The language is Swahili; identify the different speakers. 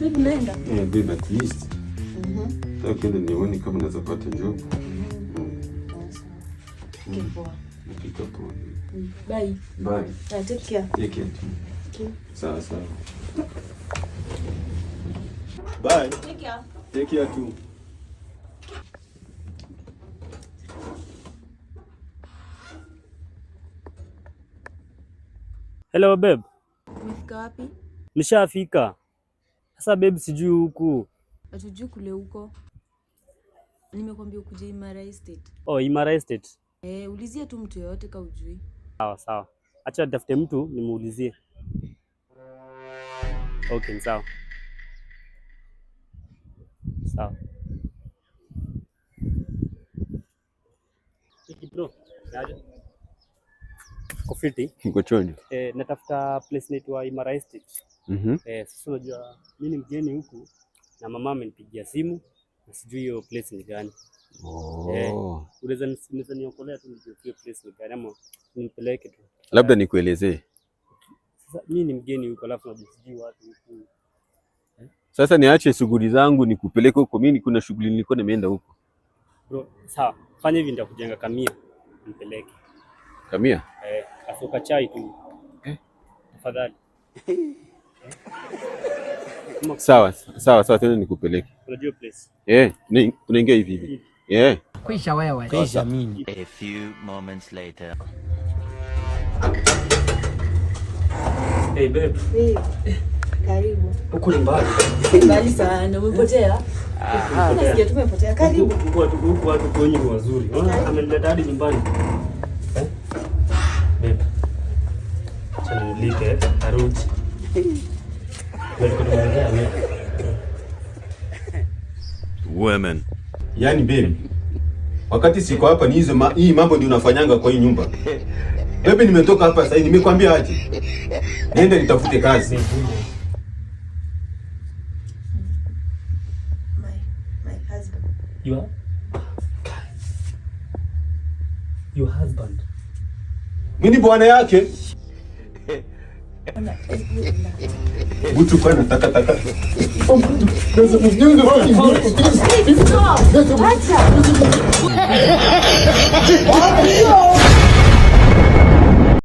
Speaker 1: Babe naenda.
Speaker 2: Babe at least. Sasa kile nione kama naweza pata job. Poa.
Speaker 1: Bye.
Speaker 2: Bye.
Speaker 1: Take care.
Speaker 2: Take care too.
Speaker 1: Okay.
Speaker 2: Sawa. Bye.
Speaker 1: Take care.
Speaker 2: Take care too.
Speaker 3: Hello babe.
Speaker 1: Umefika wapi?
Speaker 3: Nishafika. Sasa babe sijui huku.
Speaker 1: Hatujui kule huko. Nimekwambia ukuje Imara Estate.
Speaker 3: Oh, Imara Estate.
Speaker 1: Ulizia tu mtu yoyote kama hujui.
Speaker 3: Sawa. Acha nitafute mtu nimuulizie. Okay, sawa. Bro, kofiti.
Speaker 2: Niko chonjo.
Speaker 3: Natafuta place inaitwa Imara Estate. Sasa unajua mimi ni mgeni huku na mama amenipigia simu na sijui hiyo place ni gani. Unaweza niokolea tu nijue hiyo place ni gani ama nipeleke tu.
Speaker 2: Labda nikuelezee.
Speaker 3: Sasa mimi ni mgeni huko alafu najua sijui watu huku.
Speaker 2: Sasa niache shughuli zangu nikupeleke huko. Mimi kuna shughuli nilikuwa nimeenda huko.
Speaker 3: Bro, sawa. Fanya hivi nitakujenga kamia. Nipeleke.
Speaker 2: Kamia?
Speaker 3: Asoka chai tu. Tafadhali.
Speaker 2: Sawa, tena nikupeleke.
Speaker 3: Unajua place?
Speaker 2: Tunaingia hivi.
Speaker 4: Kwisha wewe. Kwisha mimi.
Speaker 5: A few moments later.
Speaker 3: Hey babe.
Speaker 1: Hey. Karibu.
Speaker 3: Huko ni mbali.
Speaker 1: Mbali sana. Umepotea? Nasikia tumepotea. Karibu.
Speaker 3: Huko watu kwenye wazuri. Ameleta hadi nyumbani. Babe. Chana nilike arudi.
Speaker 2: Women. Yaani babe. Wakati siko hapa ni hii mambo ndio unafanyanga kwa hii nyumba. Babe, nimetoka hapa sasa, nimekwambia aje. Nenda nitafute kazi.
Speaker 1: My husband.
Speaker 3: Your husband.
Speaker 2: Mimi bwana yake. Butu kwa nataka.
Speaker 1: Acha.